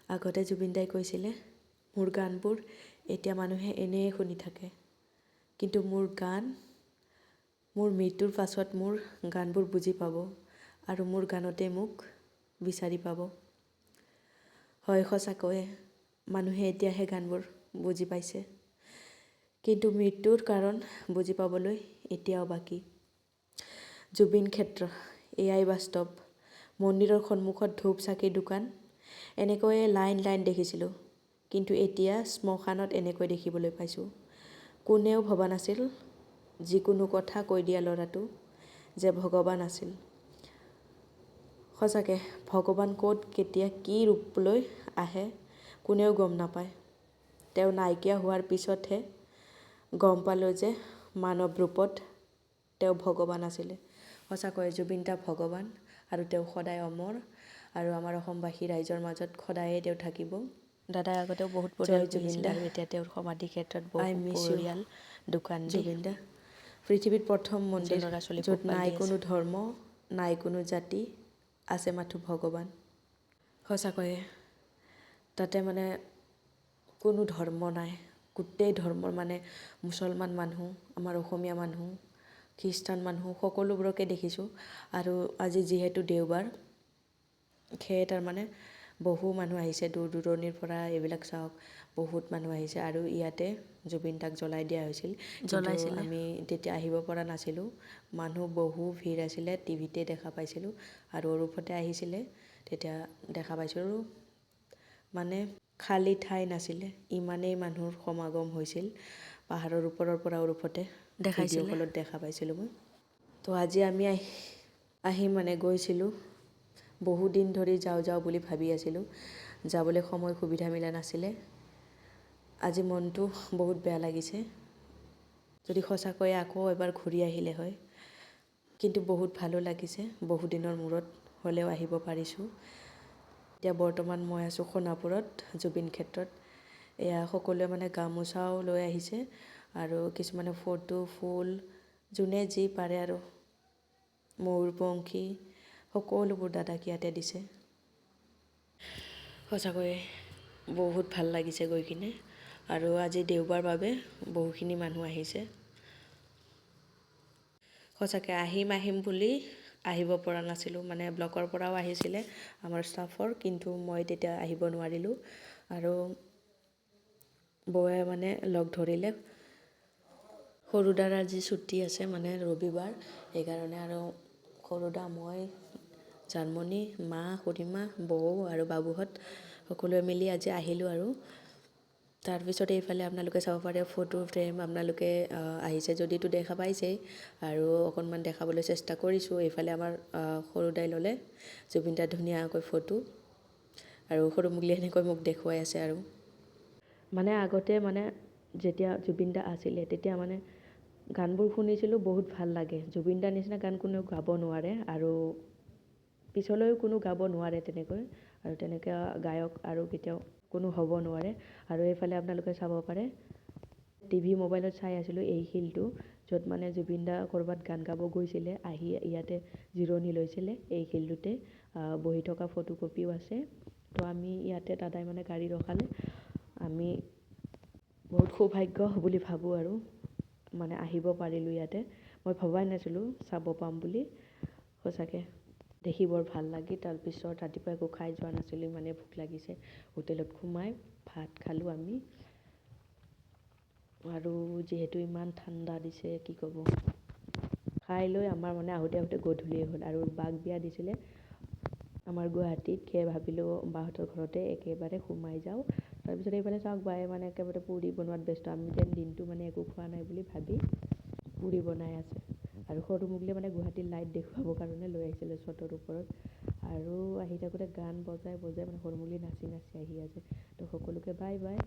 আগতে জুবিন দাই কৈছিলে মোৰ গানবোৰ এতিয়া মানুহে এনেই শুনি থাকে, কিন্তু মোৰ গান মোৰ মৃত্যুৰ পাছত মোৰ গানবোৰ বুজি পাব আৰু মোৰ গানতে মোক বিচাৰি পাব। হয়, সঁচাকৈয়ে মানুহে এতিয়াহে গানবোৰ বুজি পাইছে, কিন্তু মৃত্যুৰ কাৰণ বুজি পাবলৈ এতিয়াও বাকী। জুবিন ক্ষেত্ৰ এয়াই বাস্তৱ। মন্দিৰৰ সন্মুখত ধূপ চাকিৰ দোকান এনেকৈয়ে লাইন লাইন দেখিছিলোঁ, কিন্তু এতিয়া শ্মশানত এনেকৈ দেখিবলৈ পাইছোঁ। কোনেও ভবা নাছিল যিকোনো কথা কৈ দিয়া ল'ৰাটো যে ভগৱান আছিল। সঁচাকে ভগৱান ক'ত কেতিয়া কি ৰূপ লৈ আহে কোনেও গম নাপায়। তেওঁ নাইকিয়া হোৱাৰ পিছতহে গম পালোঁ যে মানৱ ৰূপত তেওঁ ভগৱান আছিলে। সঁচাকৈ জুবিন দা ভগৱান আৰু তেওঁ সদায় অমৰ আৰু আমাৰ অসমবাসী ৰাইজৰ মাজত সদায়ে তেওঁ থাকিব। দাদাই আগতেও বহুত পৰিয়াল জুবিন দা আৰু এতিয়া তেওঁৰ সমাধি ক্ষেত্ৰত বহু পৰিয়াল দোকান জুবিন দা পৃথিৱীত প্ৰথম মন্দিৰ ল'ৰা ছোৱালী য'ত নাই কোনো ধৰ্ম নাই কোনো জাতি, আছে মাথো ভগৱান। সঁচাকৈয়ে তাতে মানে কোনো ধৰ্ম নাই, গোটেই ধৰ্মৰ মানে মুছলমান মানুহ, আমাৰ অসমীয়া মানুহ, খ্ৰীষ্টান মানুহ সকলোবোৰকে দেখিছোঁ। আৰু আজি যিহেতু দেওবাৰ সেয়ে তাৰমানে বহু মানুহ আহিছে দূৰ দূৰণিৰ পৰা। এইবিলাক চাওক বহুত মানুহ আহিছে আৰু ইয়াতে জুবিন দাক জ্বলাই দিয়া হৈছিল, কিন্তু আমি তেতিয়া আহিব পৰা নাছিলোঁ। মানুহ বহু ভিৰ আছিলে, টিভিতে দেখা পাইছিলোঁ আৰু অৰূপতে আহিছিলে তেতিয়া দেখা পাইছিলোঁ। মানে খালী ঠাই নাছিলে, ইমানেই মানুহৰ সমাগম হৈছিল। পাহাৰৰ ওপৰৰ পৰা অৰূপতে ভিডিঅ' কলত দেখা পাইছিলোঁ মই। তো আজি আমি আহিম মানে গৈছিলোঁ, বহুদিন ধৰি যাওঁ যাওঁ বুলি ভাবি আছিলোঁ, যাবলৈ সময় সুবিধা মিলা নাছিলে। আজি মনটো বহুত বেয়া লাগিছে, যদি সঁচাকৈয়ে আকৌ এবাৰ ঘূৰি আহিলে হয়। কিন্তু বহুত ভালো লাগিছে, বহুদিনৰ মূৰত হ'লেও আহিব পাৰিছোঁ। এতিয়া বৰ্তমান মই আছোঁ সোণাপুৰত জুবিন ক্ষেত্ৰত। এয়া সকলোৱে মানে গামোচাও লৈ আহিছে আৰু কিছুমানে ফটো ফুল যোনে যি পাৰে আৰু ময়ূৰপংখী সকলোবোৰ দাদাক ইয়াতে দিছে। সঁচাকৈয়ে বহুত ভাল লাগিছে গৈ কিনে আৰু আজি দেওবাৰ বাবে বহুখিনি মানুহ আহিছে। সঁচাকৈ আহিম আহিম বুলি আহিব পৰা নাছিলোঁ, মানে ব্লকৰ পৰাও আহিছিলে আমাৰ ষ্টাফৰ, কিন্তু মই তেতিয়া আহিব নোৱাৰিলোঁ। আৰু বৌয়ে মানে লগ ধৰিলে, সৰুদাৰ আজি ছুটি আছে মানে ৰবিবাৰ, সেইকাৰণে আৰু সৰুদা মই জানমণি মা খুৰীমা বৌ আৰু বাবুহঁত সকলোৱে মিলি আজি আহিলোঁ। আৰু তাৰপিছত এইফালে আপোনালোকে চাব পাৰে ফটো ফ্ৰেম আপোনালোকে আহিছে যদিতো দেখা পাইছেই, আৰু অকণমান দেখাবলৈ চেষ্টা কৰিছোঁ। এইফালে আমাৰ সৰুদাই ল'লে জুবিন দাৰ ধুনীয়াকৈ ফটো আৰু সৰু মুগলী এনেকৈ মোক দেখুৱাই আছে। আৰু মানে আগতে মানে যেতিয়া জুবিন দা আছিলে তেতিয়া মানে গানবোৰ শুনিছিলোঁ, বহুত ভাল লাগে। জুবিন দাৰ নিচিনা গান কোনেও গাব নোৱাৰে আৰু পিছলৈও কোনো গাব নোৱাৰে তেনেকৈ, আৰু তেনেকৈ গায়ক আৰু কেতিয়াও কোনো হ'ব নোৱাৰে। আৰু এইফালে আপোনালোকে চাব পাৰে টিভি মোবাইলত চাই আছিলোঁ এই শিলটো, য'ত মানে জুবিন দা ক'ৰবাত গান গাব গৈছিলে, আহি ইয়াতে জিৰণি লৈছিলে। এই শিলটোতে বহি থকা ফটোকপিও আছে। তো আমি ইয়াতে দাদাই মানে গাড়ী ৰখালে, আমি বহুত সৌভাগ্য বুলি ভাবোঁ আৰু মানে আহিব পাৰিলোঁ ইয়াতে। মই ভবাই নাছিলোঁ চাব পাম বুলি, সঁচাকৈ দেখি বৰ ভাল লাগি। তাৰপিছত ৰাতিপুৱা একো খাই যোৱা নাছিলোঁ, ইমানেই ভোক লাগিছে। হোটেলত সোমাই ভাত খালোঁ আমি, আৰু যিহেতু ইমান ঠাণ্ডা দিছে কি ক'ব, খাই লৈ আমাৰ মানে আহোঁতে আহোঁতে গধূলিয়ে হ'ল। আৰু বাক বিয়া দিছিলে আমাৰ গুৱাহাটীত, সেয়ে ভাবিলোঁ বাহঁতৰ ঘৰতে একেবাৰে সোমাই যাওঁ। তাৰপিছত এইফালে চাওক বায়ে মানে একেবাৰে পুৰি বনোৱাত ব্যস্ত, আমি যেন দিনটো মানে একো খোৱা নাই বুলি ভাবি পুৰি বনাই আছে। আৰু সৰু মুগলীয়ে মানে গুৱাহাটীৰ লাইট দেখুৱাবৰ কাৰণে লৈ আহিছিলে চটৰ ওপৰত, আৰু আহি থাকোঁতে গান বজাই বজাই মানে সৰু মুগলী নাচি নাচি আহি আছে। তো সকলোকে বাই বাই।